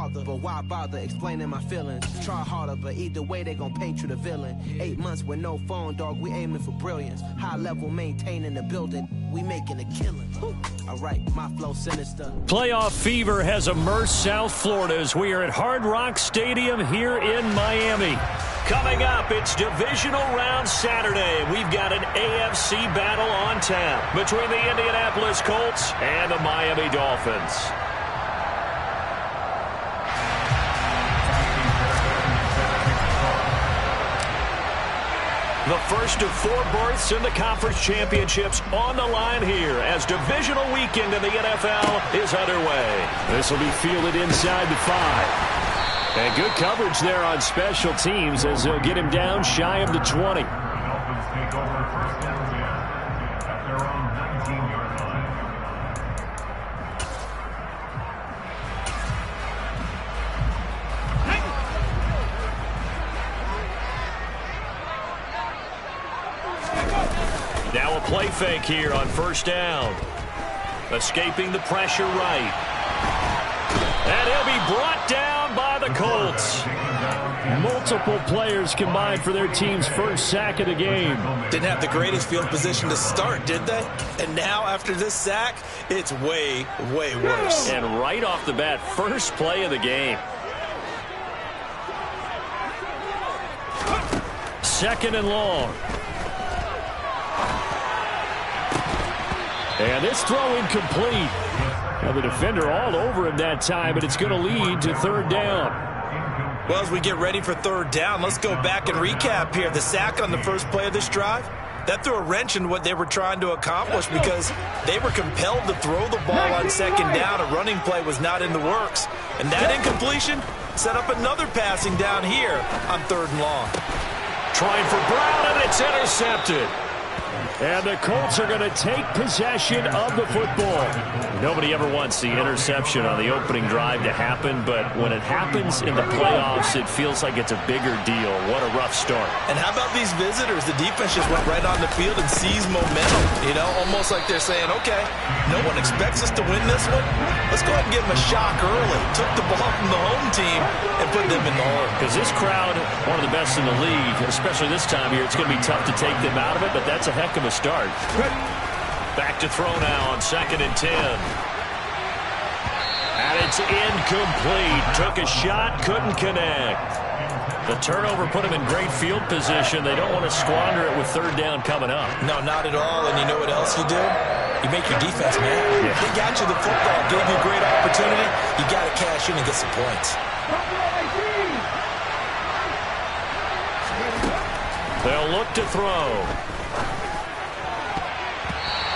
father, but why bother explaining my feelings? Try harder, but either way they gon' paint you the villain. 8 months with no phone, dog, we aiming for brilliance. High level maintaining the building, we making a killing. Alright, my flow sinister. Playoff fever has immersed South Florida as we are at Hard Rock Stadium here in Miami. Coming up, it's Divisional Round Saturday. We've got an AFC battle on tap between the Indianapolis Colts and the Miami Dolphins. The first of 4 berths in the conference championships on the line here as divisional weekend in the NFL is underway. This will be fielded inside the 5. And good coverage there on special teams as they'll get him down shy of the 20. Now a play fake here on first down. Escaping the pressure right. And he'll be brought down by the Colts. Multiple players combined for their team's first sack of the game. Didn't have the greatest field position to start, did they? And now after this sack, it's way, way worse. And right off the bat, first play of the game. Second and long. And this throw incomplete. Now the defender all over him that time, but it's going to lead to third down. Well, as we get ready for third down, let's go back and recap here. The sack on the first play of this drive, that threw a wrench in what they were trying to accomplish because they were compelled to throw the ball on second down. A running play was not in the works. And that incompletion set up another passing down here on third and long. Trying for Brown, and it's intercepted. And the Colts are going to take possession of the football. Nobody ever wants the interception on the opening drive to happen, but when it happens in the playoffs, it feels like it's a bigger deal. What a rough start. And how about these visitors? The defense just went right on the field and seized momentum. You know, almost like they're saying, okay, no one expects us to win this one. Let's go ahead and give them a shock early. Took the ball from the home team and put them in the hole. Because this crowd, one of the best in the league, especially this time of year, it's going to be tough to take them out of it, but that's a heck of a start. Back to throw now on 2nd and 10. And it's incomplete. Took a shot, couldn't connect. The turnover put him in great field position. They don't want to squander it with third down coming up. No, not at all. And you know what else you do? You make your defense mad. Yeah. They got you the football, gave you a great opportunity. You got to cash in and get some points. They'll look to throw.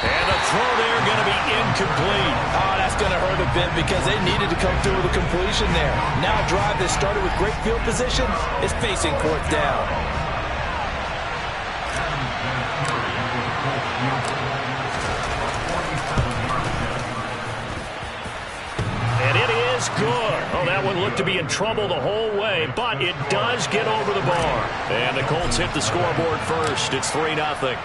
And the throw there going to be incomplete. Oh, that's going to hurt a bit because they needed to come through with a completion there. Now a drive that started with great field position is facing fourth down. And it is good. Oh, that one looked to be in trouble the whole way, but it does get over the bar. And the Colts hit the scoreboard first. It's 3-0.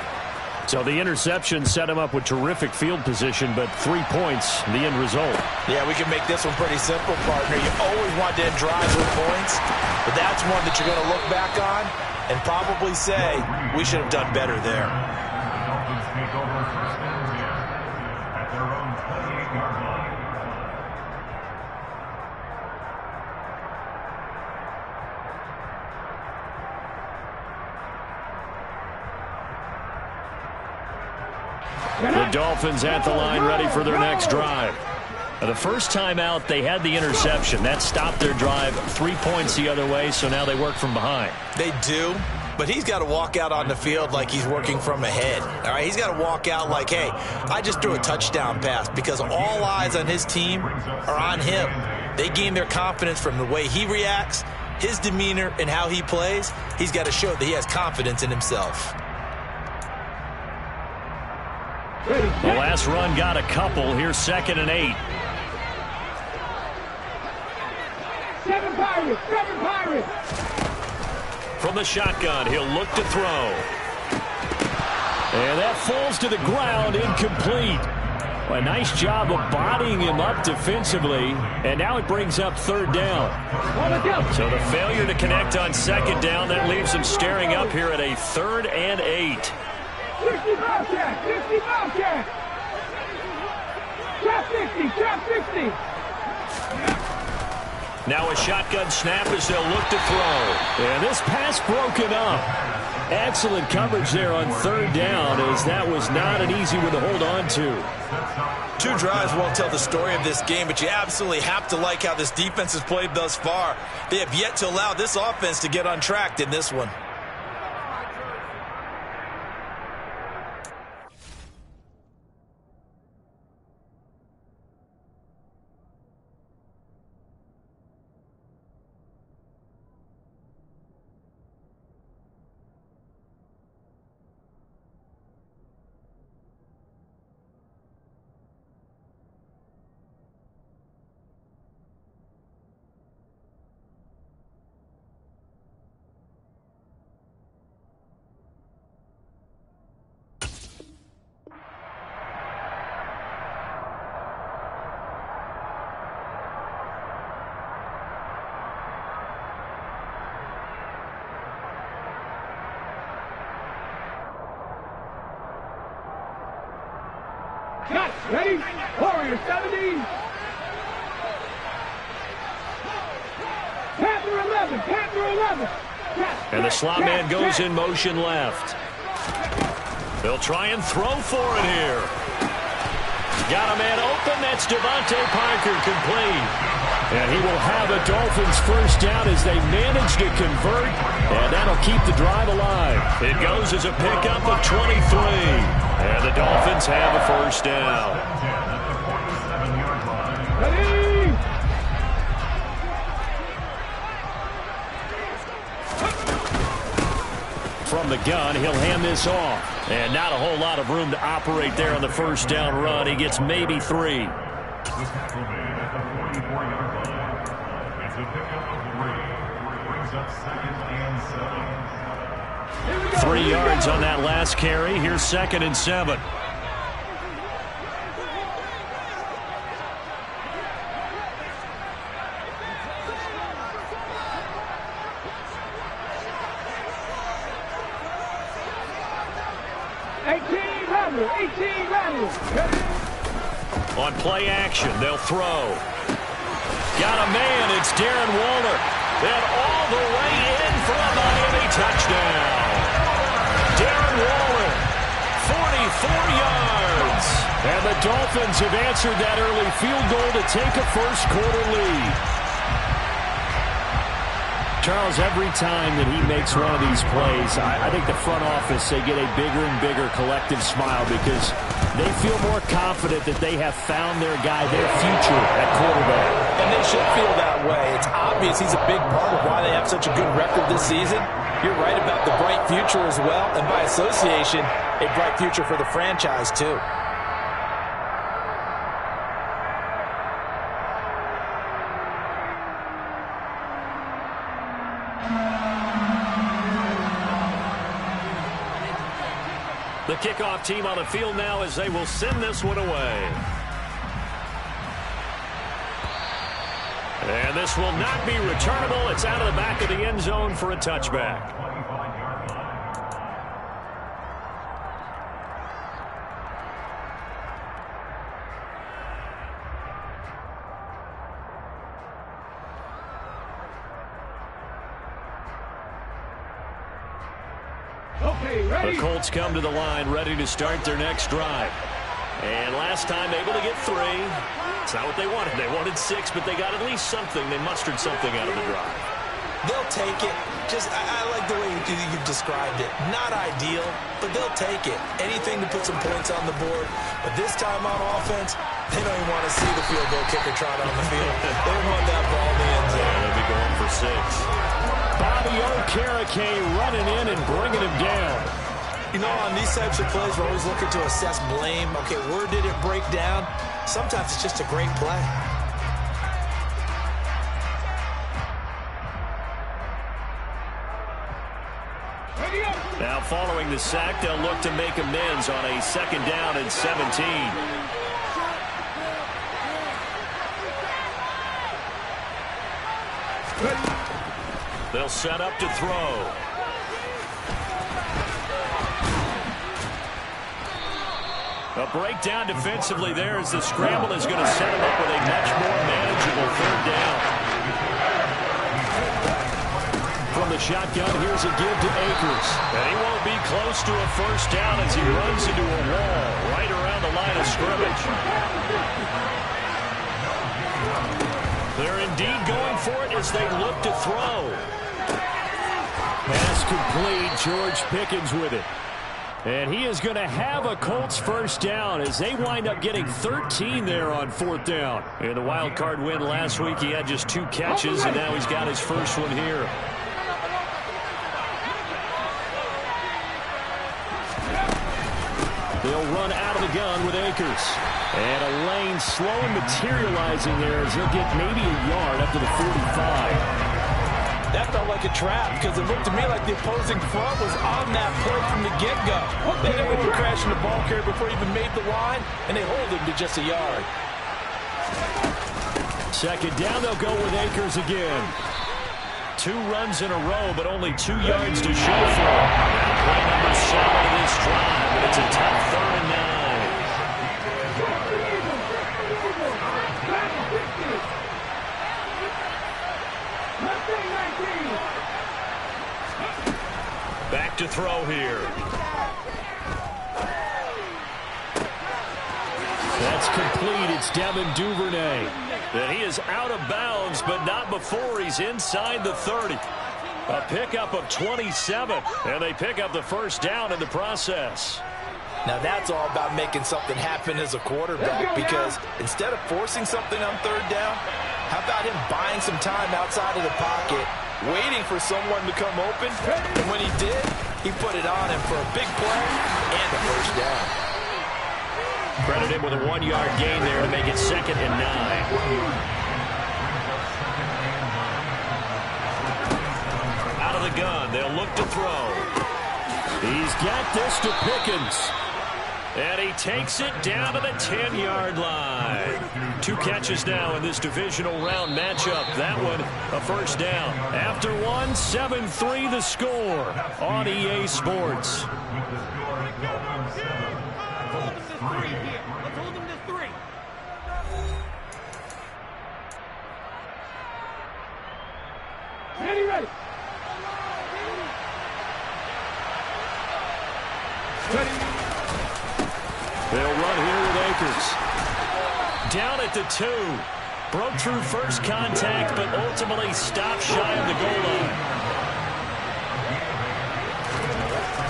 So the interception set him up with terrific field position, but 3 points, the end result. Yeah, we can make this one pretty simple, partner. You always want to end drives with points, but that's one that you're going to look back on and probably say, we should have done better there. The Dolphins at the line ready for their next drive. The first time out, they had the interception. That stopped their drive 3 points the other way, so now they work from behind. They do, but he's got to walk out on the field like he's working from ahead. All right, he's got to walk out like, hey, I just threw a touchdown pass because all eyes on his team are on him. They gain their confidence from the way he reacts, his demeanor, and how he plays. He's got to show that he has confidence in himself. The last run got a couple. Here's 2nd and 8. 7 Pirates. From the shotgun, he'll look to throw. And that falls to the ground, incomplete. Well, a nice job of bodying him up defensively, and now it brings up third down. So the failure to connect on second down, that leaves him staring up here at a 3rd and 8. 60 Bobcat! 60 Bobcat! Trap 60! Trap 60! Now a shotgun snap as they'll look to throw. And this pass broken up. Excellent coverage there on third down, as that was not an easy one to hold on to. 2 drives won't tell the story of this game, but you absolutely have to like how this defense has played thus far. They have yet to allow this offense to get untracked in this one. Cut! Ready? Warrior 70! Panther 11! Panther 11! And the slot man goes in motion left. They'll try and throw for it here. Got a man open. That's Devontae Parker, complete. And he will have a Dolphins first down as they manage to convert. And that'll keep the drive alive. It goes as a pickup of 23. And the Dolphins have a first down. Ready? From the gun, he'll hand this off. And not a whole lot of room to operate there on the first down run. He gets maybe 3. 3 yards on that last carry. Here's 2nd and 7. On play action, they'll throw. Got a man, it's Darren Waller. And all the way in for a Miami touchdown. Darren Waller, 44 yards. And the Dolphins have answered that early field goal to take a first-quarter lead. Charles, every time that he makes one of these plays, I think the front office, they get a bigger and bigger collective smile because they feel more confident that they have found their guy, their future at quarterback. And they should feel that way. It's obvious he's a big part of why they have such a good record this season. You're right about the bright future as well, and by association, a bright future for the franchise too. The kickoff team on the field now as they will send this one away. And this will not be returnable. It's out of the back of the end zone for a touchback. The Colts come to the line, ready to start their next drive. And last time able to get 3. It's not what they wanted. They wanted 6, but they got at least something. They mustered something out of the drive. They'll take it. I like the way you've described it. Not ideal, but they'll take it. Anything to put some points on the board. But this time on offense, they don't even want to see the field goal kicker trot on the field. They want that ball in the end zone. Yeah, they'll be going for 6. Bobby Okereke running in and bringing him down. You know, on these types of plays, we're always looking to assess blame. Okay, where did it break down? Sometimes it's just a great play. Now following the sack, they'll look to make amends on a 2nd down and 17. They'll set up to throw. A breakdown defensively there as the scramble is going to set him up with a much more manageable third down. From the shotgun, here's a give to Akers. And he won't be close to a first down as he runs into a wall right around the line of scrimmage. They're indeed going for it as they look to throw. Pass complete. George Pickens with it. And he is going to have a Colts first down as they wind up getting 13 there on fourth down. In the wild card win last week, he had just 2 catches, and now he's got his first one here. They'll run out of the gun with Akers. And a lane slow and materializing there as he'll get maybe a yard up to the 45. That felt like a trap because it looked to me like the opposing front was on that play from the get-go. They knew he was crashing the ball carrier before he even made the line, and they hold him to just a yard. Second down, they'll go with Akers again. 2 runs in a row, but only 2 yards to show for him. Play number 7 of this drive, but it's a tough 3rd and 9. Back to throw here. That's complete. It's Devin Duvernay. And he is out of bounds, but not before he's inside the 30. A pickup of 27, and they pick up the first down in the process. Now that's all about making something happen as a quarterback, because instead of forcing something on 3rd down, how about him buying some time outside of the pocket, waiting for someone to come open, and when he did, he put it on him for a big play and a first down. Credit him with a 1-yard gain there to make it 2nd and 9. Out of the gun, they'll look to throw. He's got this to Pickens. And he takes it down to the 10-yard line. 2 catches now in this divisional round matchup. That one, a first down. After one, 7-3 the score on EA Sports. Ready. They'll run here with Akers. Down at the 2. Broke through first contact, but ultimately stopped shy of the goal line.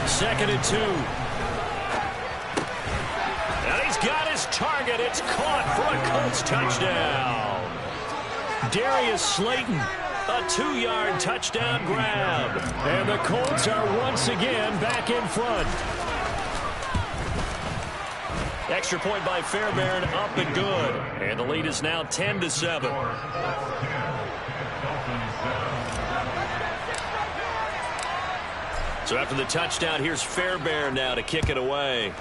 2nd and 2. And he's got his target. It's caught for a Colts touchdown. Darius Slayton, a 2-yard touchdown grab. And the Colts are once again back in front. Extra point by Fairbairn, up and good. And the lead is now 10-7. So after the touchdown, here's Fairbairn now to kick it away.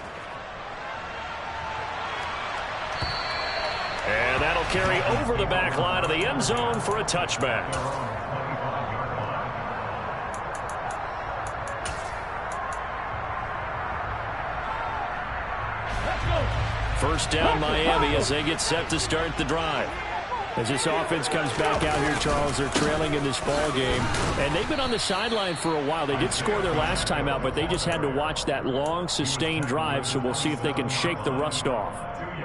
And that'll carry over the back line of the end zone for a touchback. First down, Miami, as they get set to start the drive. As this offense comes back out here, Charles, they're trailing in this ball game. And they've been on the sideline for a while. They did score their last time out, but they just had to watch that long, sustained drive, so we'll see if they can shake the rust off.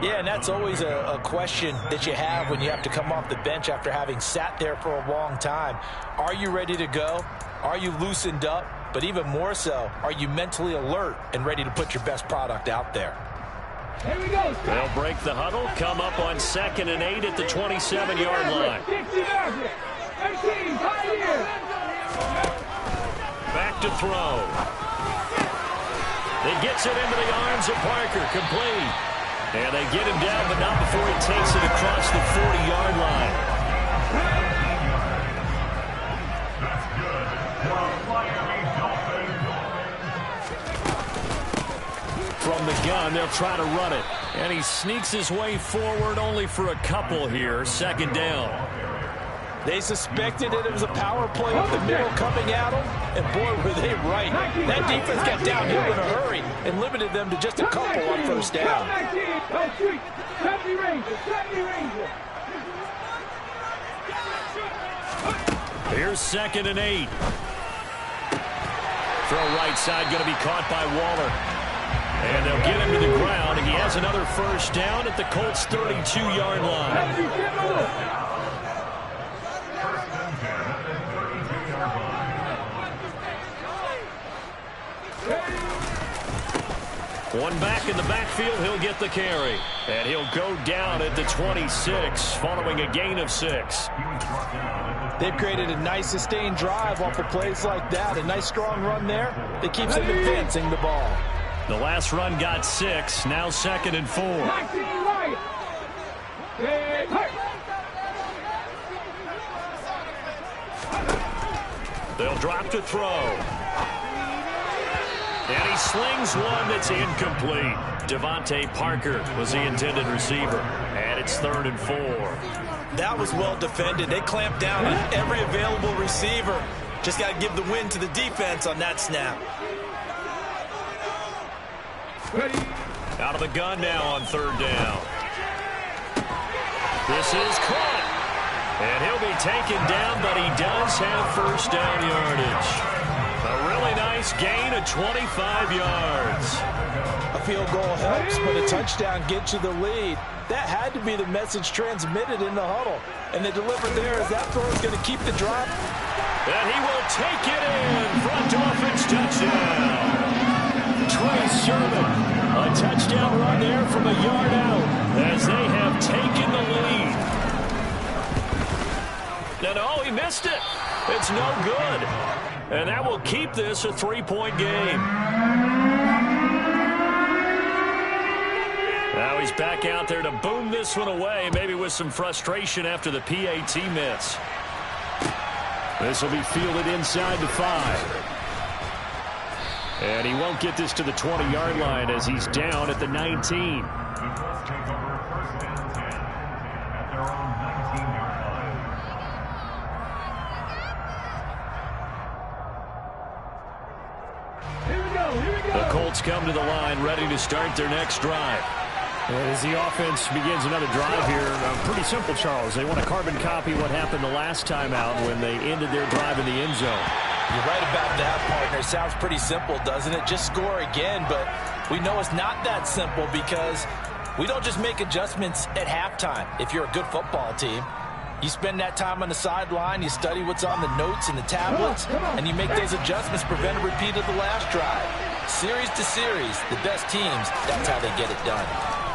Yeah, and that's always a question that you have when you have to come off the bench after having sat there for a long time. Are you ready to go? Are you loosened up? But even more so, are you mentally alert and ready to put your best product out there? Here we go. They'll break the huddle, come up on 2nd and 8 at the 27-yard line. 60 yards. 13, 5 years. Back to throw. He gets it into the arms of Parker, complete. And they get him down, but not before he takes it across the 40-yard line. From the gun, they'll try to run it. And he sneaks his way forward only for a couple here. 2nd down. They suspected it was a power play up the middle coming at them, and boy, were they right. That defense got downhill in a hurry and limited them to just a couple on first down. Here's 2nd and 8. Throw right side going to be caught by Waller. And they'll get him to the ground, and he has another first down at the Colts' 32-yard line. One back in the backfield, he'll get the carry. And he'll go down at the 26 following a gain of 6. They've created a nice sustained drive off of plays like that. A nice strong run there that keeps them advancing the ball. The last run got 6, now 2nd and 4. They'll drop to throw. And he slings one that's incomplete. Devontae Parker was the intended receiver. And it's 3rd and 4. That was well defended. They clamped down on every available receiver. Just got to give the win to the defense on that snap. Out of the gun now on 3rd down. This is caught. And he'll be taken down, but he does have first down yardage. A really nice gain of 25 yards. A field goal helps, but a touchdown gets you the lead. That had to be the message transmitted in the huddle. And they delivered there as that throw is going to keep the drop. And he will take it in. Front offense touchdown. Trey Sermon. A touchdown run there from a yard out as they have taken the lead. No, he missed it. It's no good. And that will keep this a 3-point game. Now he's back out there to boom this one away, maybe with some frustration after the PAT miss. This will be fielded inside the 5. And he won't get this to the 20-yard line as he's down at the 19. The Colts come to the line, ready to start their next drive. As the offense begins another drive here, pretty simple, Charles. They want to carbon copy what happened the last time out when they ended their drive in the end zone. You're right about that, partner. Sounds pretty simple, doesn't it? Just score again, but we know it's not that simple because we don't just make adjustments at halftime. If you're a good football team, you spend that time on the sideline, you study what's on the notes and the tablets, and you make those adjustments, prevent a repeat of the last drive. Series to series, the best teams, that's how they get it done.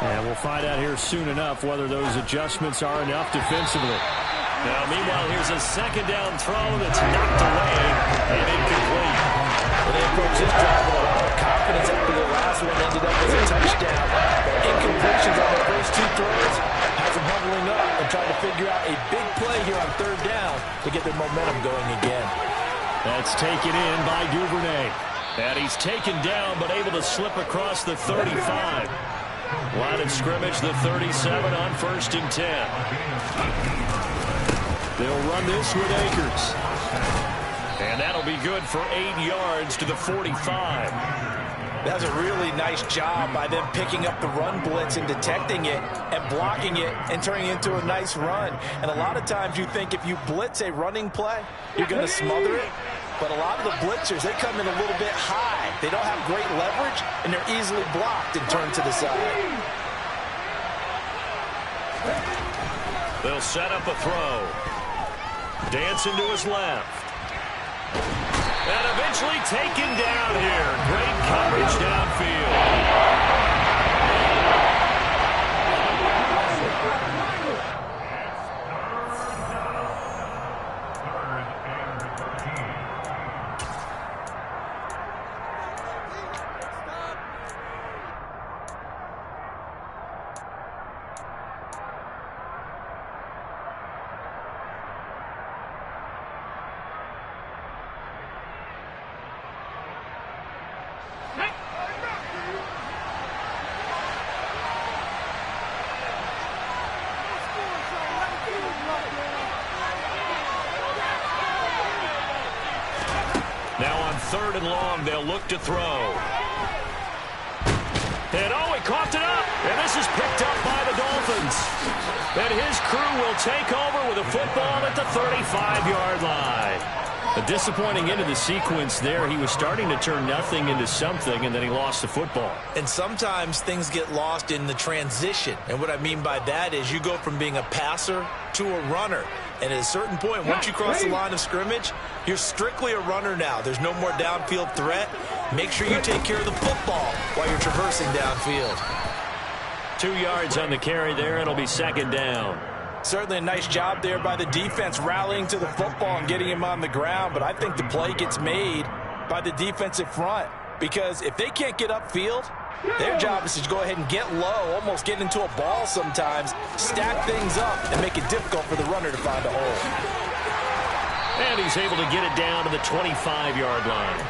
And we'll find out here soon enough whether those adjustments are enough defensively. Now, meanwhile, here's a 2nd down throw that's knocked away and incomplete. Well, they approach this drive with a lot of confidence after the last one ended up as a touchdown. Incompletions on their first 2 throws has them huddling up and trying to figure out a big play here on 3rd down to get their momentum going again. That's taken in by Duvernay. And he's taken down but able to slip across the 35. Line of scrimmage, the 37 on 1st and 10. They'll run this with Akers. And that'll be good for 8 yards to the 45. That's a really nice job by them picking up the run blitz and detecting it and blocking it and turning it into a nice run. And a lot of times you think if you blitz a running play, you're going to smother it. But a lot of the blitzers, they come in a little bit high. They don't have great leverage, and they're easily blocked and turned to the side. They'll set up a throw. Dancing to his left. And eventually taken down here. Great coverage downfield. 3rd and long. They'll look to throw. And he coughed it up. And this is picked up by the Dolphins. And his crew will take over with a football at the 35-yard line. A disappointing end of the sequence there. He was starting to turn nothing into something, and then he lost the football. And sometimes things get lost in the transition. And what I mean by that is you go from being a passer to a runner. And at a certain point, once you cross the line of scrimmage, you're strictly a runner now. There's no more downfield threat. Make sure you take care of the football while you're traversing downfield. 2 yards on the carry there. It'll be 2nd down. Certainly a nice job there by the defense rallying to the football and getting him on the ground. But I think the play gets made by the defensive front. Because if they can't get upfield, their job is to go ahead and get low, almost get into a ball sometimes, stack things up, and make it difficult for the runner to find a hole. And he's able to get it down to the 25-yard line.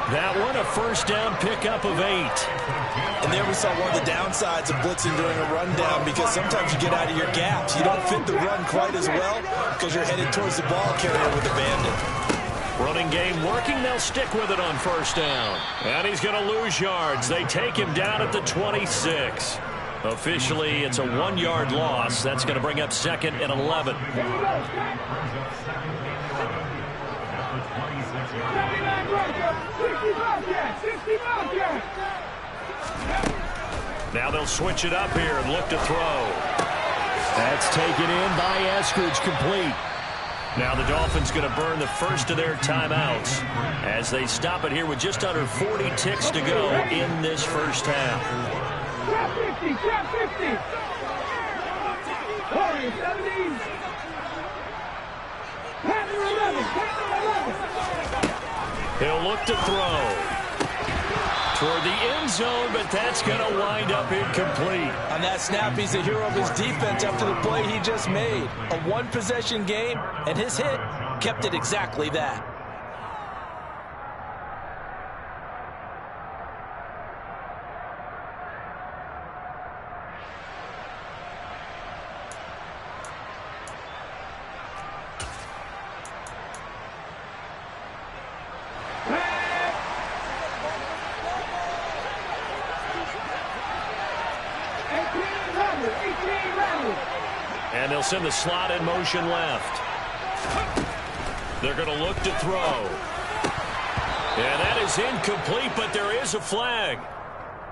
That one, a 1st down pickup of 8. And there we saw one of the downsides of blitzing during a rundown, because sometimes you get out of your gaps. You don't fit the run quite as well because you're headed towards the ball carrier with the bandit. Running game working. They'll stick with it on 1st down. And he's going to lose yards. They take him down at the 26. Officially, it's a 1-yard loss. That's going to bring up 2nd and 11. Now they'll switch it up here and look to throw. That's taken in by Eskridge, complete. Now the Dolphins going to burn the first of their timeouts as they stop it here with just under 40 ticks to go in this first half. Trap 50, trap 50. Warriors 17. Panther 11, Panther 11. He'll look to throw toward the end zone, but that's going to wind up incomplete. On that snap, he's the hero of his defense after the play he just made. A one-possession game, and his hit kept it exactly that. And they'll send the slot in motion left. They're going to look to throw. And that is incomplete, but there is a flag.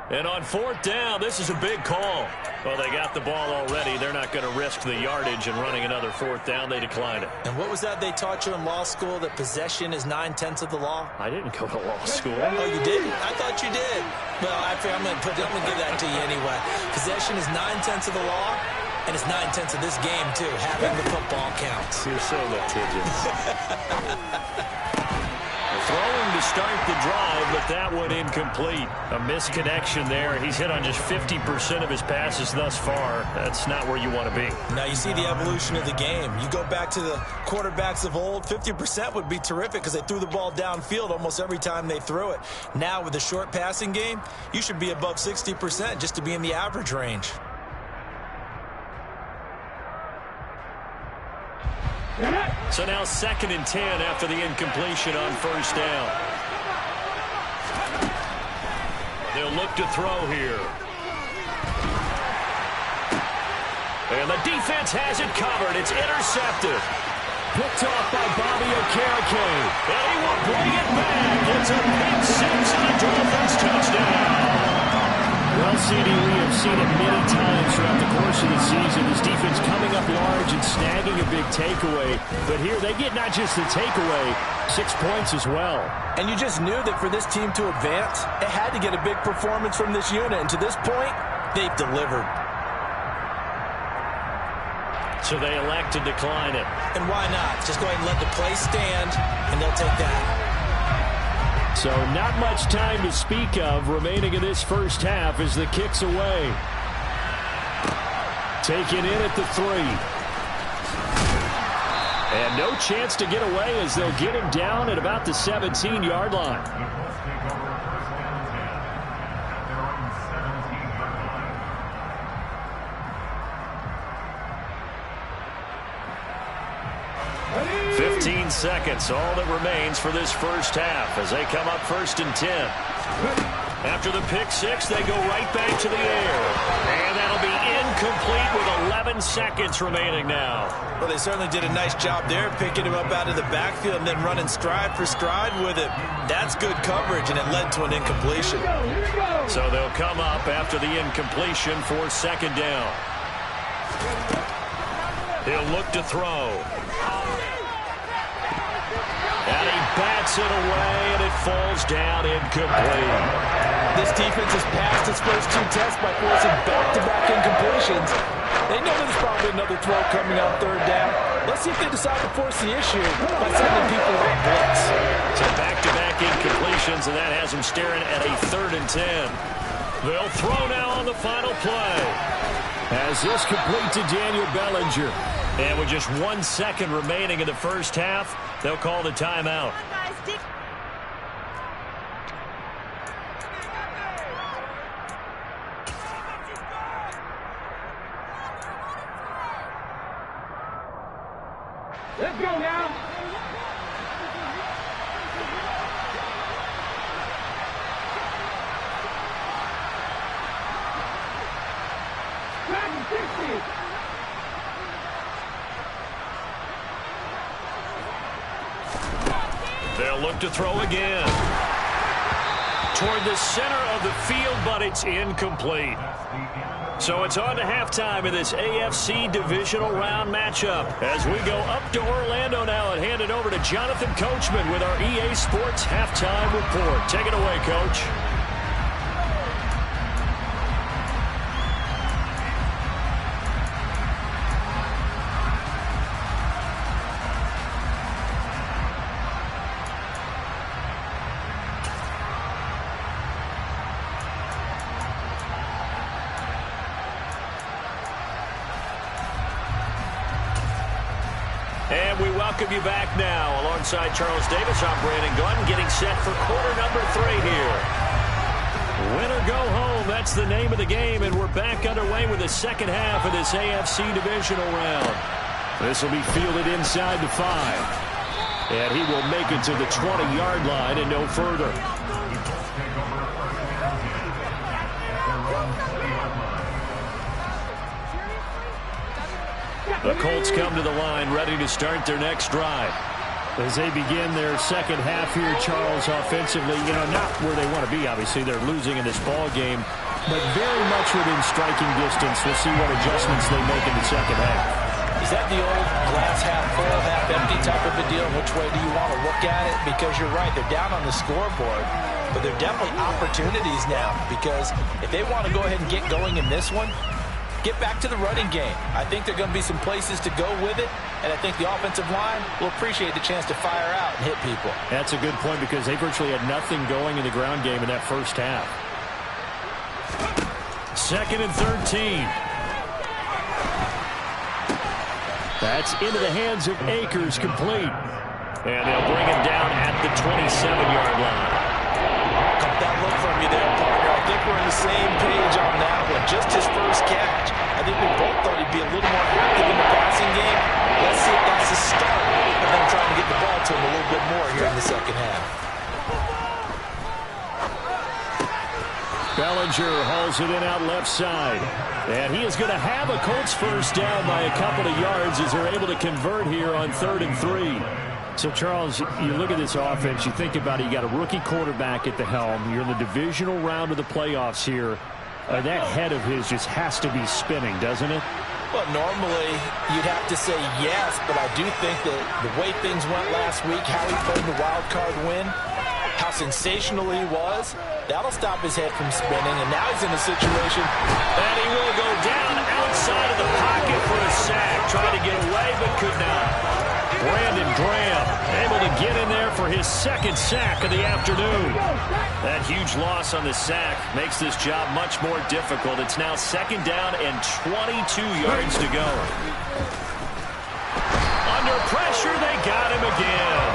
And on 4th down, this is a big call. Well, they got the ball already. They're not going to risk the yardage and running another 4th down. They decline it. And what was that they taught you in law school, that possession is 9/10 of the law? I didn't go to law school. Oh, you didn't? I thought you did. Well, I'm going to give that to you anyway. Possession is 9/10 of the law. And it's 9/10 of this game, too. Having the football counts. You're so litigious. Throwing to start the drive, but that one incomplete. A misconnection there. He's hit on just 50% of his passes thus far. That's not where you want to be. Now, you see the evolution of the game. You go back to the quarterbacks of old, 50% would be terrific because they threw the ball downfield almost every time they threw it. Now, with the short passing game, you should be above 60% just to be in the average range. So now 2nd and 10 after the incompletion on 1st down. They'll look to throw here. And the defense has it covered. It's intercepted. Picked off by Bobby Okereke. And he will bring it back. It's a pick six and a Dolphins touchdown. Well, CD, we have seen it many times throughout the course of the season. This defense coming up large and snagging a big takeaway. But here they get not just the takeaway, 6 points as well. And you just knew that for this team to advance, it had to get a big performance from this unit. And to this point, they've delivered. So they elect to decline it. And why not? Just go ahead and let the play stand, and they'll take that. So not much time to speak of remaining in this first half as the kick's away. Taken in at the 3. And no chance to get away as they'll get him down at about the 17-yard line. 15 seconds, all that remains for this first half as they come up 1st and 10. After the pick six, they go right back to the air. And that'll be incomplete with 11 seconds remaining now. Well, they certainly did a nice job there, picking him up out of the backfield and then running stride for stride with it. That's good coverage, and it led to an incompletion. So they'll come up after the incompletion for 2nd down. He'll look to throw. And he bats it away, and it falls down incomplete. This defense has passed its first 2 tests by forcing back-to-back incompletions. They know there's probably another throw coming on 3rd down. Let's see if they decide to force the issue by sending people on blitz. So back-to-back incompletions, and that has them staring at a 3rd and 10. They'll throw now on the final play. As this complete to Daniel Bellinger. And with just 1 second remaining in the first half, they'll call the timeout. Let's go now. Madden 60. They'll look to throw again. Toward the center of the field, but it's incomplete. So it's on to halftime in this AFC divisional round matchup. As we go up to Orlando now and hand it over to Jonathan Coachman with our EA Sports halftime report. Take it away, Coach. And we welcome you back now. Alongside Charles Davis, I'm Brandon Gunn, getting set for quarter number 3 here. Win or go home, that's the name of the game, and we're back underway with the second half of this AFC divisional round. This will be fielded inside the 5. And he will make it to the 20-yard line and no further. The Colts come to the line ready to start their next drive. As they begin their second half here, Charles, offensively, not where they want to be, obviously. They're losing in this ball game, but very much within striking distance. We'll see what adjustments they make in the second half. Is that the old glass half full, half empty type of a deal? Which way do you want to look at it? Because you're right, they're down on the scoreboard, but they're definitely opportunities now, because if they want to go ahead and get going in this one, get back to the running game. I think there are going to be some places to go with it, and I think the offensive line will appreciate the chance to fire out and hit people. That's a good point because they virtually had nothing going in the ground game in that first half. 2nd and 13. That's into the hands of Akers, complete. And they'll bring him down at the 27-yard line. Got that look from you there, partner. I think we're on the same page on that one. Just his first catch. I think we both thought he'd be a little more active in the passing game. Let's see if that's the start of them trying to get the ball to him a little bit more here in the second half. Bellinger hauls it in out left side. And he is going to have a Colts first down by a couple of yards as they're able to convert here on 3rd and 3. So, Charles, you look at this offense, you think about it, you got a rookie quarterback at the helm. You're in the divisional round of the playoffs here. That head of his just has to be spinning, doesn't it? Well, normally you'd have to say yes, but I do think that the way things went last week, how he played the wild card win, how sensational he was, that'll stop his head from spinning, and now he's in a situation and he will go down outside of the pocket for a sack. Trying to get away, but could not. Brandon Graham able to get in there for his 2nd sack of the afternoon. That huge loss on the sack makes this job much more difficult. It's now 2nd down and 22 yards to go. Under pressure, they got him again.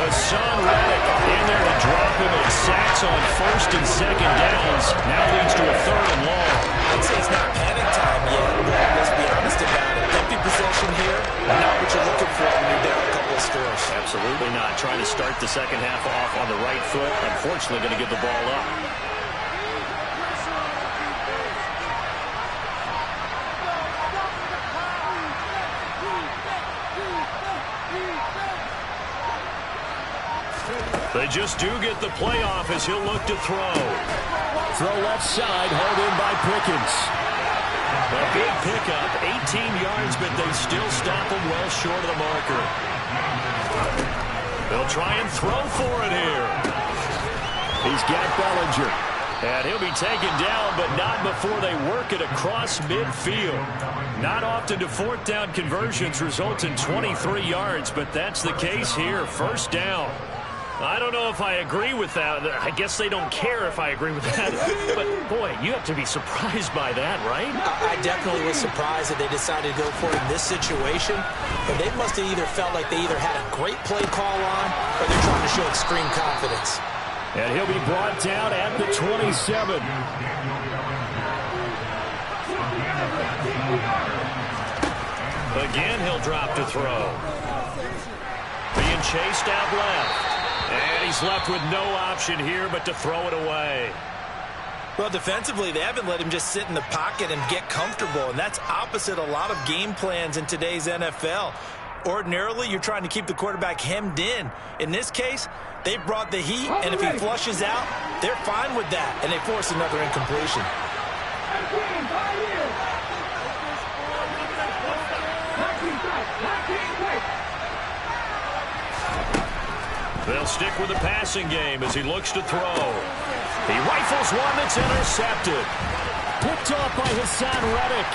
Hassan Reddick in there to drop him, and sacks on 1st and 2nd downs. Now leads to a 3rd and long. I'd say it's not panic time yet, but let's be honest about it. 50 possession here, not what you're looking for when you're down a couple of scores. Absolutely not. Trying to start the second half off on the right foot. Unfortunately, going to give the ball up. They just do get the playoff as he'll look to throw. Throw left side, hauled in by Pickens. A big pickup, 18 yards, but they still stop him well short of the marker. They'll try and throw for it here. He's got Bellinger. And he'll be taken down, but not before they work it across midfield. Not often do fourth down conversions result in 23 yards, but that's the case here. First down. I don't know if I agree with that. I guess they don't care if I agree with that. But, boy, you have to be surprised by that, right? I definitely was surprised that they decided to go for it in this situation. But they must have either felt like they either had a great play call on or they're trying to show extreme confidence. And he'll be brought down at the 27. Again, he'll drop to throw. Being chased out left. And he's left with no option here but to throw it away. Well, defensively, they haven't let him just sit in the pocket and get comfortable, and that's opposite a lot of game plans in today's NFL. Ordinarily, you're trying to keep the quarterback hemmed in. In this case, they brought the heat, and if he flushes out, they're fine with that, and they force another incompletion. They'll stick with the passing game as he looks to throw. He rifles one that's intercepted. Picked off by Hassan Reddick.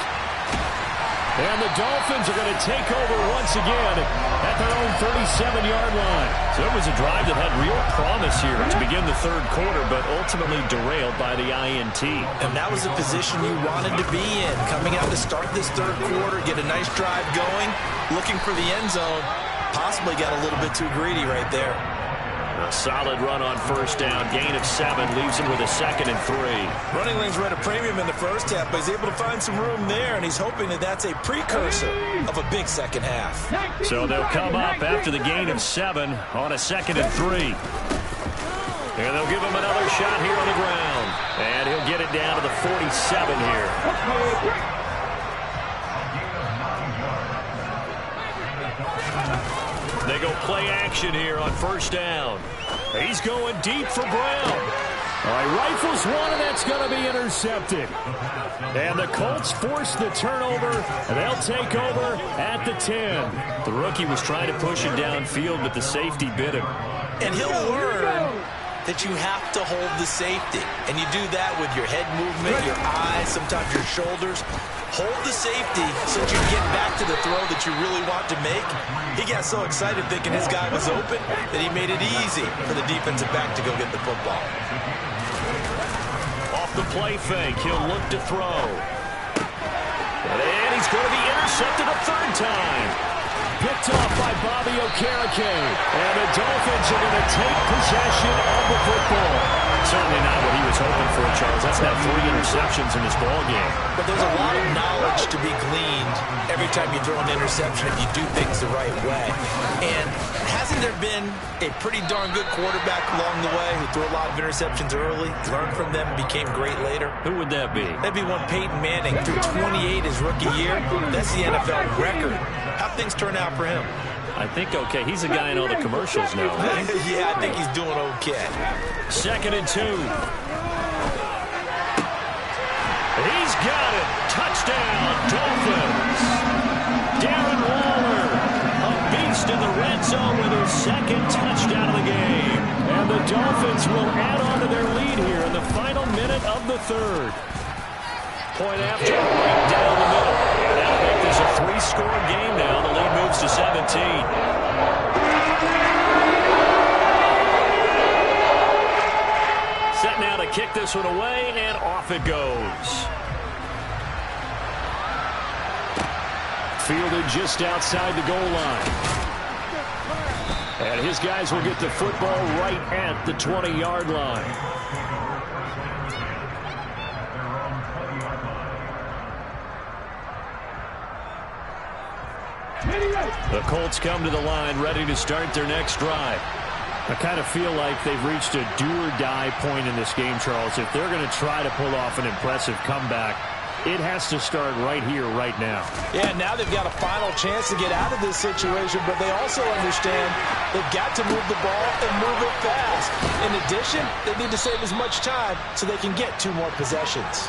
And the Dolphins are going to take over once again at their own 37-yard line. So it was a drive that had real promise here to begin the third quarter, but ultimately derailed by the INT. And that was the position you wanted to be in. Coming out to start this third quarter, get a nice drive going, looking for the end zone. Possibly got a little bit too greedy right there. A solid run on first down. Gain of 7 leaves him with a 2nd and 3. Running lanes were at a premium in the first half, but he's able to find some room there, and he's hoping that that's a precursor of a big second half. So they'll come up after the gain of 7 on a 2nd and 3. And they'll give him another shot here on the ground. And he'll get it down to the 47 here. They go play action here on first down. He's going deep for Brown. All right, rifles one, and that's going to be intercepted. And the Colts force the turnover, and they'll take over at the 10. The rookie was trying to push him downfield, but the safety bit him. And he'll learn that you have to hold the safety. And you do that with your head movement, your eyes, sometimes your shoulders. Hold the safety so that you get back to the throw that you really want to make. He got so excited thinking his guy was open that he made it easy for the defensive back to go get the football. Off the play fake, he'll look to throw. And he's going to be intercepted a third time. Picked off by Bobby Okereke. And the Dolphins are going to take possession of the football. Certainly not what he was hoping for, Charles. That's now 3 interceptions in this ball game. But there's a lot of knowledge to be gleaned every time you throw an interception if you do things the right way. And hasn't there been a pretty darn good quarterback along the way who threw a lot of interceptions early, learned from them, and became great later? Who would that be? That'd be one Peyton Manning, threw 28 his rookie year. That's the NFL record. How'd things turn out for him? I think okay. He's a guy in all the commercials now, right? Yeah, I think he's doing okay. 2nd and 2. He's got it. Touchdown, Dolphins. Darren Waller, a beast in the red zone with his 2nd touchdown of the game. And the Dolphins will add on to their lead here in the final minute of the third. Point after, right down the middle. That'll make this a 3-score game now. The lead moves to 17. Set now to kick this one away, and off it goes. Fielded just outside the goal line. And his guys will get the football right at the 20-yard line. Many The Colts come to the line ready to start their next drive. I kind of feel like they've reached a do-or-die point in this game, Charles. If they're going to try to pull off an impressive comeback, it has to start right here, right now. Yeah, now they've got a final chance to get out of this situation, but they also understand they've got to move the ball and move it fast. In addition, they need to save as much time so they can get 2 more possessions.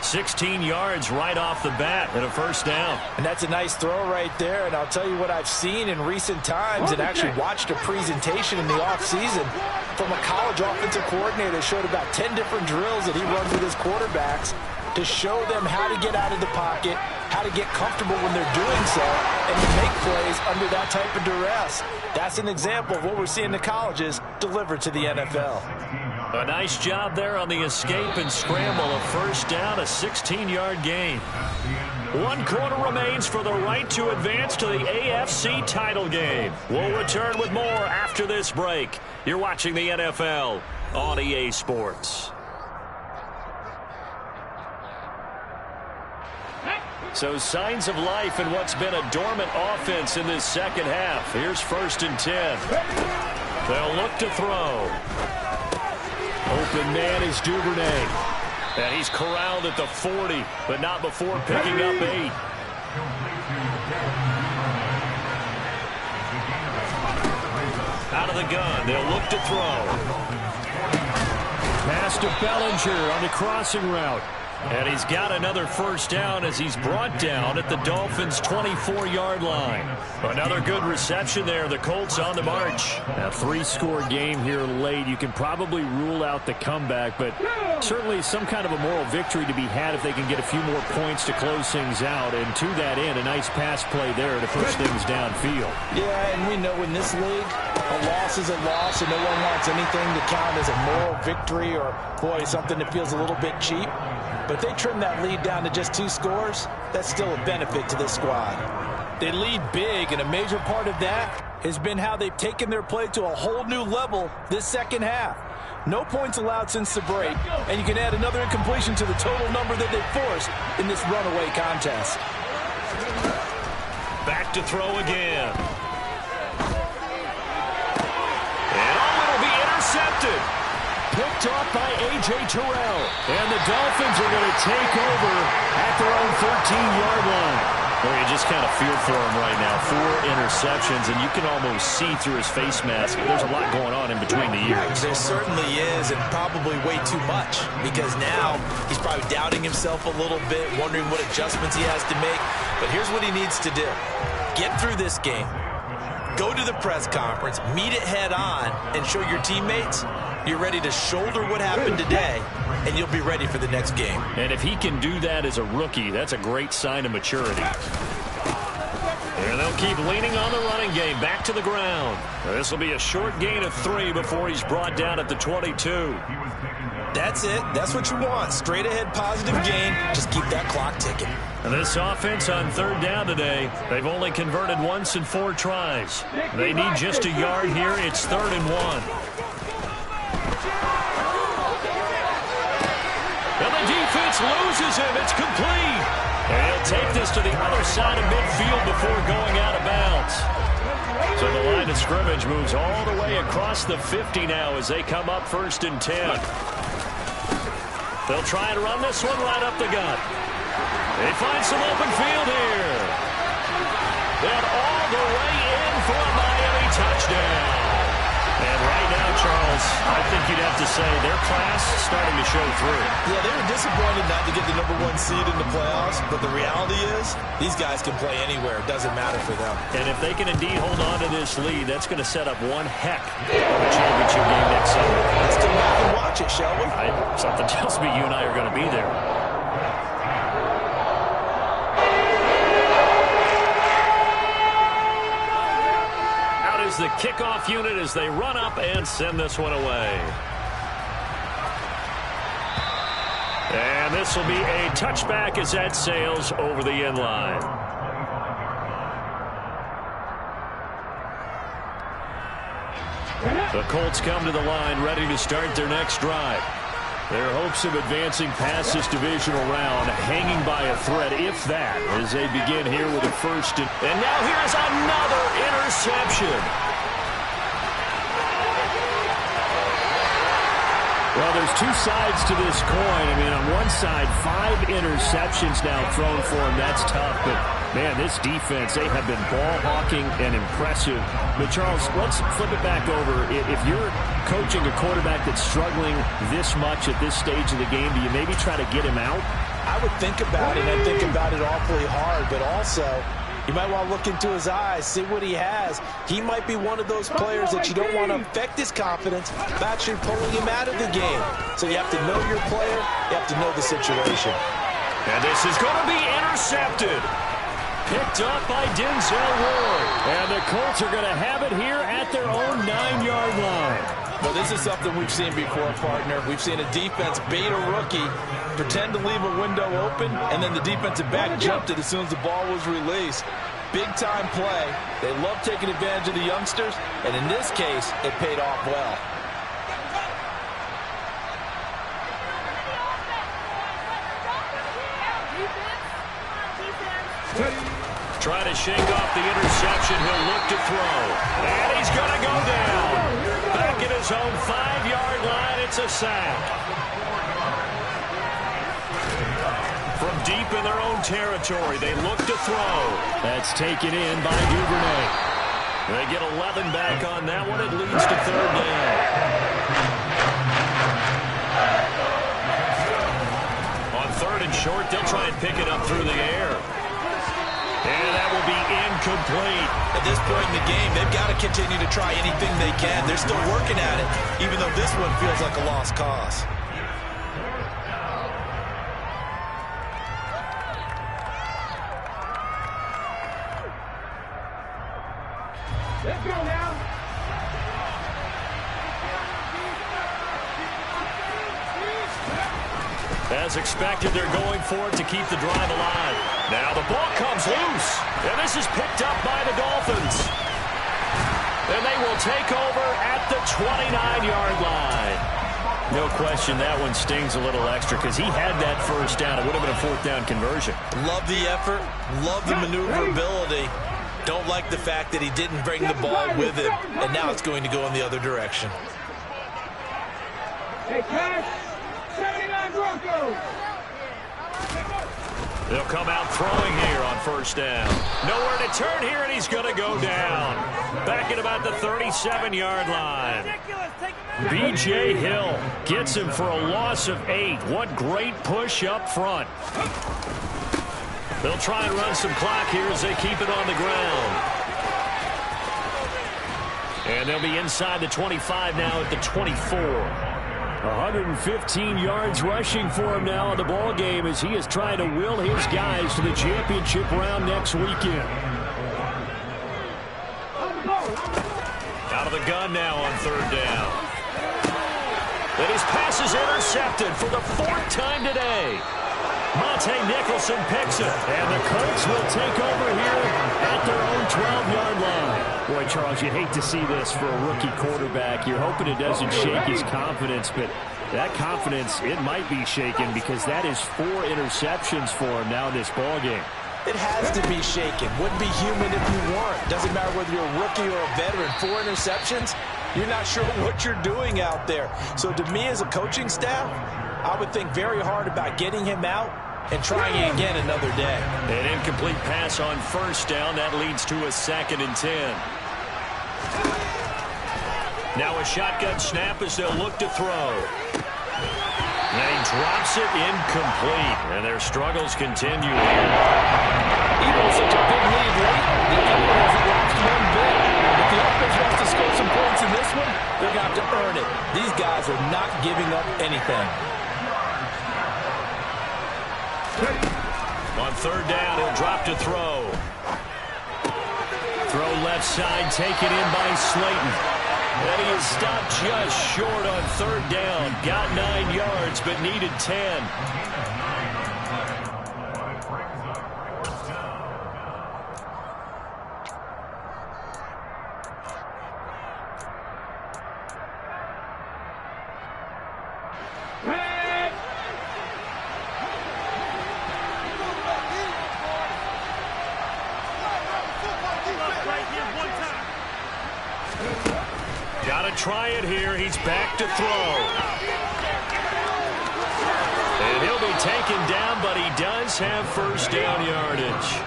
16 yards right off the bat and a first down. And that's a nice throw right there. And I'll tell you what I've seen in recent times and actually watched a presentation in the offseason from a college offensive coordinator that showed about 10 different drills that he runs with his quarterbacks to show them how to get out of the pocket, how to get comfortable when they're doing so, and to make plays under that type of duress. That's an example of what we're seeing the colleges deliver to the NFL. A nice job there on the escape and scramble. A first down, a 16-yard gain. 1 quarter remains for the right to advance to the AFC title game. We'll return with more after this break. You're watching the NFL on EA Sports. So signs of life in what's been a dormant offense in this second half. Here's 1st and 10. They'll look to throw. Open man is Duvernay. And he's corralled at the 40, but not before picking up 8. Out of the gun, they'll look to throw. Pass to Bellinger on the crossing route. And he's got another first down as he's brought down at the Dolphins' 24-yard line. Another good reception there. The Colts on the march. A 3-score game here late. You can probably rule out the comeback, but certainly some kind of a moral victory to be had if they can get a few more points to close things out. And to that end, a nice pass play there to push things downfield. Yeah, and we know in this league, a loss is a loss, and no one wants anything to count as a moral victory or, boy, something that feels a little bit cheap. But if they trim that lead down to just 2 scores, that's still a benefit to this squad. They lead big, and a major part of that has been how they've taken their play to a whole new level this second half. No points allowed since the break, and you can add another incompletion to the total number that they've forced in this runaway contest. Back to throw again. And it'll be intercepted. Picked off by A.J. Terrell. And the Dolphins are going to take over at their own 13-yard line. Well, you just kind of feel for him right now. 4 interceptions, and you can almost see through his face mask. There's a lot going on in between the ears. There certainly is, and probably way too much, because now he's probably doubting himself a little bit, wondering what adjustments he has to make. But here's what he needs to do. Get through this game. Go to the press conference, meet it head on, and show your teammates you're ready to shoulder what happened today, and you'll be ready for the next game. And if he can do that as a rookie, that's a great sign of maturity. And they'll keep leaning on the running game back to the ground. This will be a short gain of 3 before he's brought down at the 22. That's it. That's what you want. Straight ahead positive gain. Just keep that clock ticking. And this offense on 3rd down today, they've only converted once in 4 tries. They need just a yard here. It's 3rd and 1. And the defense loses him. It's complete. And he'll take this to the other side of midfield before going out of bounds. So the line of scrimmage moves all the way across the 50 now as they come up 1st and 10. They'll try and run this one right up the gut. They find some open field here. And all the way in for a Miami touchdown. And right now, Charles, I think you'd have to say their class is starting to show through. Yeah, they were disappointed not to get the #1 seed in the playoffs, but the reality is these guys can play anywhere. It doesn't matter for them. And if they can indeed hold on to this lead, that's going to set up one heck of a championship game next summer. Let's go back and watch it, shall we? Something tells me you and I are going to be there. The kickoff unit as they run up and send this one away. And this will be a touchback as that sails over the end line. The Colts come to the line ready to start their next drive. Their hopes of advancing past this divisional round hanging by a thread, if that, as they begin here with a first. And now here's another interception. Well, there's two sides to this coin. I mean, on one side, 5 interceptions now thrown for him. That's tough, but man, this defense, they have been ball hawking and impressive. But Charles, let's flip it back over. If you're coaching a quarterback that's struggling this much at this stage of the game, do you maybe try to get him out? I would think about it, and I think about it awfully hard, but also you might want to look into his eyes, see what he has. He might be one of those players that you don't want to affect his confidence by actually pulling him out of the game. So you have to know your player, you have to know the situation. And this is going to be intercepted. Picked up by Denzel Ward. And the Colts are going to have it here at their own 9-yard line. Well, this is something we've seen before, partner. We've seen a defense bait a rookie, pretend to leave a window open, and then the defensive back jumped it as soon as the ball was released. Big-time play. They love taking advantage of the youngsters, and in this case, it paid off well. Trying to shake off the interception. He'll look to throw. And he's going to go down. Back at his own 5-yard line, it's a sack. From deep in their own territory, they look to throw. That's taken in by Duvernay. They get 11 back on that one. It leads to 3rd down. On 3rd and short, they'll try and pick it up through the air. And that will be incomplete. At this point in the game, they've got to continue to try anything they can. They're still working at it, even though this one feels like a lost cause. Let's go now. As expected, they're going for it to keep the drive alive. Now the ball comes loose, and this is picked up by the Dolphins. And they will take over at the 29-yard line. No question that one stings a little extra because he had that first down. It would have been a 4th down conversion. Love the effort, love the maneuverability. Don't like the fact that he didn't bring the ball with him, and now it's going to go in the other direction. Hey, Cash, 79 Broncos. They'll come out throwing here on 1st down. Nowhere to turn here, and he's going to go down. Back at about the 37-yard line. B.J. Hill gets him for a loss of 8. What great push up front. They'll try and run some clock here as they keep it on the ground. And they'll be inside the 25 now at the 24. 115 yards rushing for him now in the ball game as he is trying to will his guys to the championship round next weekend. Out of the gun now on 3rd down. And his pass is intercepted for the 4th time today. Monte Nicholson picks it, and the Colts will take over here at their own 12-yard line. Boy, Charles, you hate to see this for a rookie quarterback. You're hoping it doesn't shake his confidence, but that confidence, it might be shaken because that is 4 interceptions for him now in this ballgame. It has to be shaken. Wouldn't be human if you weren't. Doesn't matter whether you're a rookie or a veteran. 4 interceptions, you're not sure what you're doing out there. So to me as a coaching staff, I would think very hard about getting him out and trying again another day. An incomplete pass on 1st down. That leads to a 2nd and 10. Now a shotgun snap as they'll look to throw. And he drops it incomplete. And their struggles continue here. Even with such a big lead late, the defense hasn't lost one bit. If the offense wants to score some points in this one, they're going to have to earn it. These guys are not giving up anything. On 3rd down, he'll drop to throw. Throw left side, taken in by Slayton. And he is stopped just short on 3rd down. Got 9 yards, but needed 10. Hey! going to try it here. He's back to throw. And he'll be taken down, but he does have first down yardage.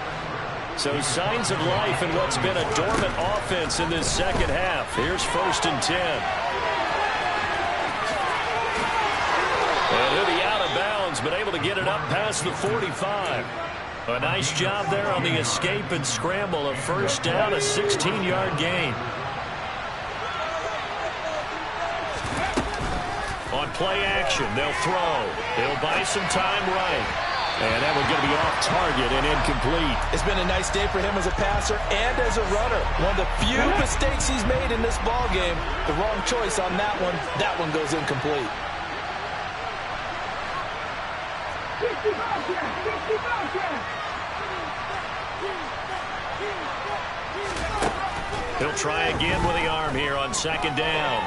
So signs of life in what's been a dormant offense in this second half. Here's 1st and 10. And he'll be out of bounds, but able to get it up past the 45. A nice job there on the escape and scramble. A first down, a 16-yard gain. On play action, they'll throw. They'll buy some time right. And that one's going to be off target and incomplete. It's been a nice day for him as a passer and as a runner. One of the few mistakes he's made in this ball game. The wrong choice on that one. That one goes incomplete. He'll try again with the arm here on 2nd down.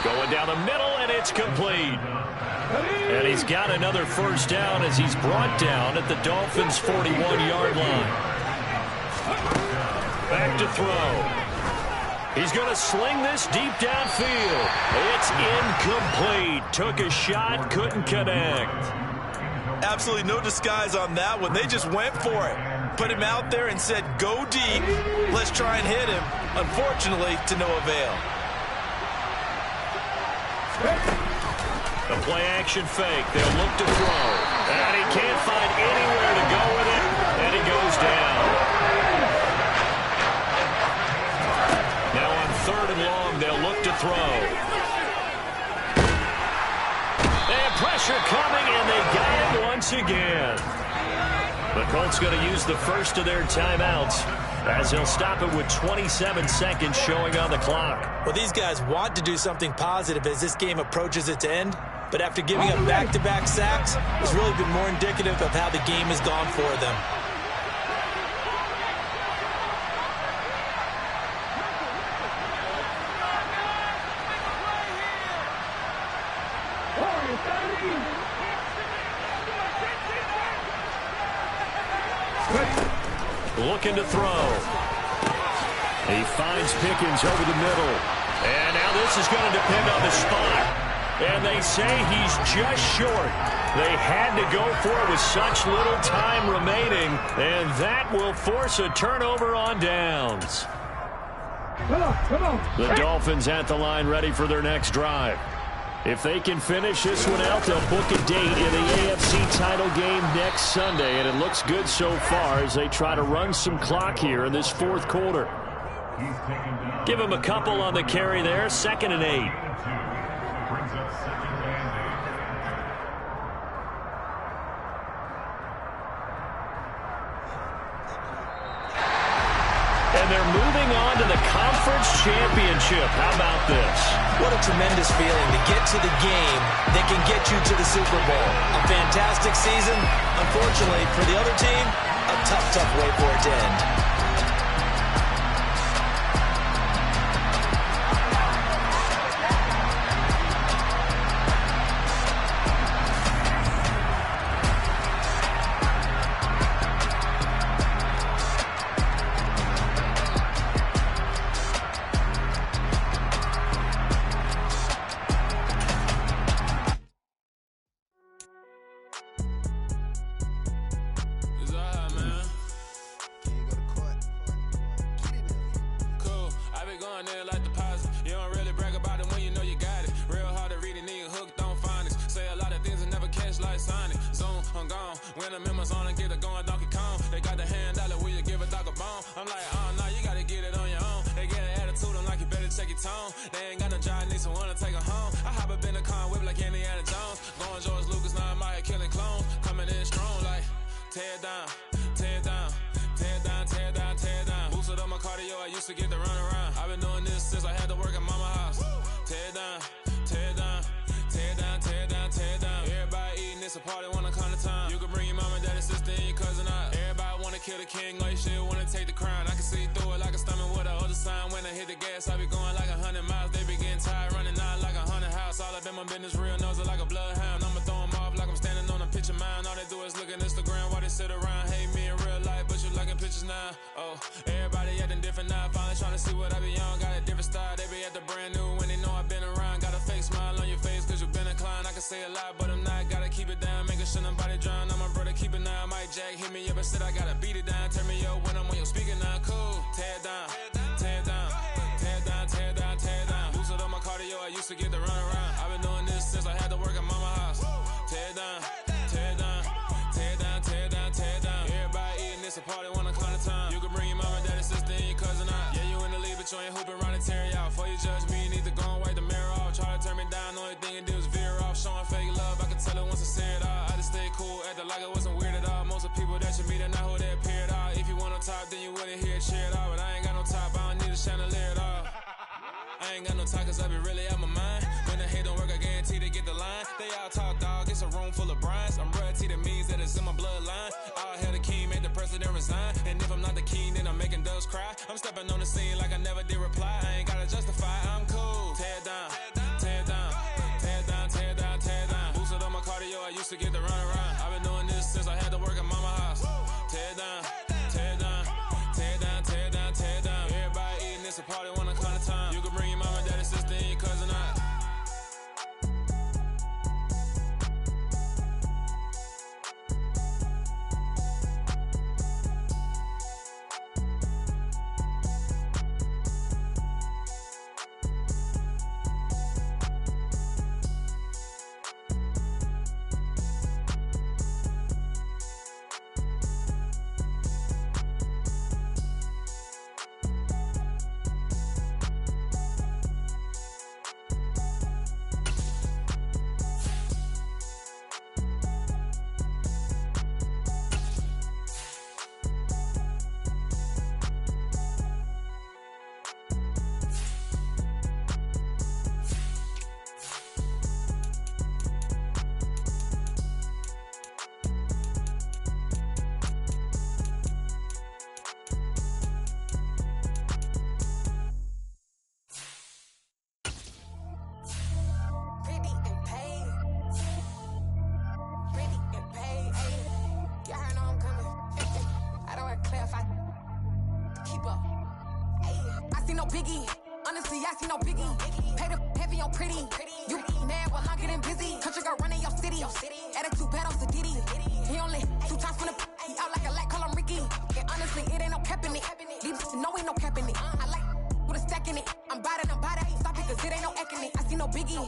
Going down the middle, and it's complete. And he's got another first down as he's brought down at the Dolphins' 41-yard line. Back to throw. He's going to sling this deep downfield. It's incomplete. Took a shot, couldn't connect. Absolutely no disguise on that one. They just went for it. Put him out there and said, go deep. Let's try and hit him. Unfortunately, to no avail. The play-action fake. They'll look to throw. And he can't find anywhere to go with it. And he goes down. Now on 3rd and long, they'll look to throw. They have pressure coming, and they got it once again. The Colts going to use the first of their timeouts as he'll stop it with 27 seconds showing on the clock. Well, these guys want to do something positive as this game approaches its end, but after giving up back-to-back sacks, it's really been more indicative of how the game has gone for them. Looking to throw. He finds Pickens over the middle. And now this is going to depend on the spot. And they say he's just short. They had to go for it with such little time remaining. And that will force a turnover on downs. Come on. The Dolphins at the line ready for their next drive. If they can finish this one out, they'll book a date in the AFC title game next Sunday. And it looks good so far as they try to run some clock here in this 4th quarter. Give him a couple on the carry there. 2nd and 8. And they're moving on to the conference championship. How about this? What a tremendous feeling to get to the game that can get you to the Super Bowl. A fantastic season. Unfortunately, for the other team, a tough way for it to end. Everybody acting different now, finally trying to see what I be on, got a different style. say a lot, but I'm not. Gotta keep it down, making sure nobody drown. I'm my brother, keep it down. Mike Jack hit me up and said I gotta beat it down. Turn me up when I'm on your speaker now. Cool, tear it down, tear it down, tear it down, tear it down, tear it down. Boosted up my cardio, I used to get the run around. I've been doing this since I had to work at mama house. Tear it down, tear it down, tear it down, tear it down, tear it down. Everybody eating this a party one o'clock of time. You can bring your mama, daddy, sister, and your cousin out. Yeah, you in the league, but you ain't hooping around and tear it out. Before you judge me, you need to go and wipe the mirror off. Try to turn me down, the only thing you did was veer off. Showing fake love, I could tell it once I say it all. I just stay cool, acting like it wasn't weird at all. Most of the people that you meet are not who they appear at all. If you want on top, then you wouldn't hear it cheer at all. But I ain't got no top, I don't need a chandelier at all. I ain't got no talk, cause I be really out my mind. When the hate don't work, I guarantee they get the line. They all talk, dog, it's a room full of brines. I'm royalty, that means that it's in my bloodline. All hail the king, make the president resign. And if I'm not the king, then I'm making doves cry. I'm stepping on the scene like I never did reply. I ain't gotta justify, I'm cool. Tear it down, tear it down, tear it down, tear it down, tear it down. Boosted up my cardio, I used to get the run around. I've been doing this since I had to work at mama house. Tear it down, tear it down, tear it down, tear it down, tear it down. Everybody eating this a party one o'clock of time. You can bring your mama, daddy, sister, and your cousin out. Biggie, honestly, I see no biggie. Pay the heavy on pretty. You mad while I'm getting busy. Country girl running your city. Attitude bad on Diddy. He only 2 times from the he out like a light, call him Ricky. And honestly, it ain't no cap in it. These know ain't no cap in it. I like with a stack in it. I'm bad, stop it, cause it ain't no eck in it. I see no biggie.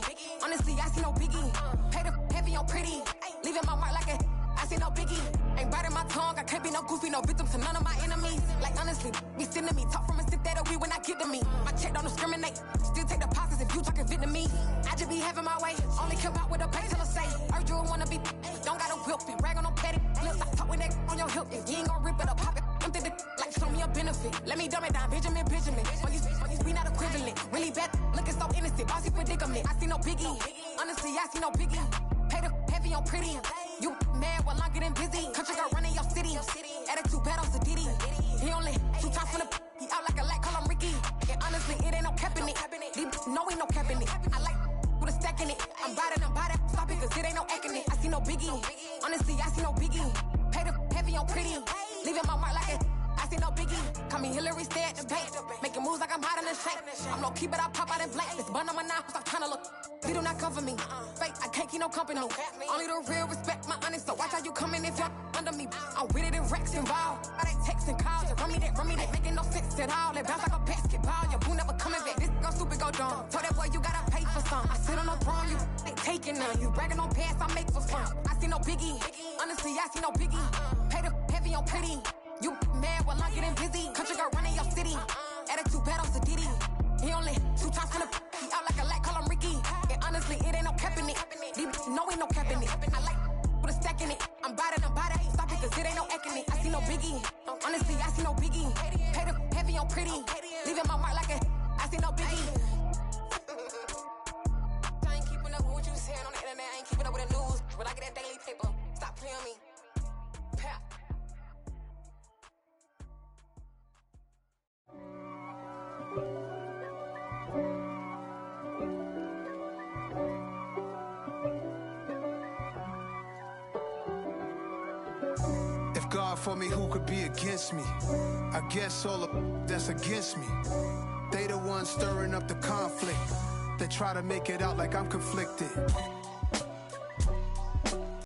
Honestly, I see no biggie. Pay the heavy on pretty. Leaving my mark like a I see no biggie. Ain't biting my tongue, I can't be no goofy, no victim to none of my enemies. Like honestly, be sending me talk from a stick that'll be when I get to me. My check don't discriminate, still take deposits if you talking Vietnamese. I just be having my way, only care about what the pay teller say. Urge you wanna be, don't gotta whip it, brag on no petty. Flips, I talk with that on your hip, if you ain't gon' rip it or pop it. Empty the like show me a benefit. Let me dumb it down, Benjamin. We not equivalent, really bad, looking so innocent. Bossy predicament, I see no biggie. Honestly, I see no biggie. Pay the heavy on pretty. You mad while I'm getting busy. Country girl running your city. Attitude bad on Diddy. He only 2 times from the he out like a light, call him Ricky. And honestly, it ain't no cap in it. These know ain't no cap in it. I like with a stack in it. I'm bad, stop it, cause it ain't no eck in it. I see no biggie. Honestly, I see no biggie. Pay the heavy on pretty. Leaving my mark like a I see no biggie. Call me Hillary, stay at the bank. Making moves like I'm hot in the shank. I'm low key, but I pop out in blank. This bun on my knife, stop trying to look. They do not cover me. Fake, I can't keep no company. Only the real respect my honest. So watch how you coming if you're under me. I'm with it and Rex involved. I they text and calls. Run me that, making no sense at all. They bounce like a basketball. Your boo never coming back. This go stupid, go dumb. Told that boy you gotta pay for some. I sit on no throne, you ain't taking none. You bragging on pants, I make for fun. I see no biggie. Honestly, I see no biggie. Pay the heavy on pretty. You mad while I'm getting busy. Country girl running your city. Attitude bad on Diddy. He only 2 times from the he out like a light, call him Ricky. And honestly, it ain't no cap in it. These know ain't no cap in it. I like with a stack in it. I'm bad, stop it, cause it ain't no eck in it. I see no biggie. Honestly, I see no biggie. Pay the heavy on pretty. Leaving my mark like a I see no biggie. I ain't keeping up with what you saying on the internet. I ain't keeping up with the news. But I get that daily paper. Stop playing me. Pap. If God for me, who could be against me? I guess all of that's against me. They the ones stirring up the conflict. They try to make it out like I'm conflicted.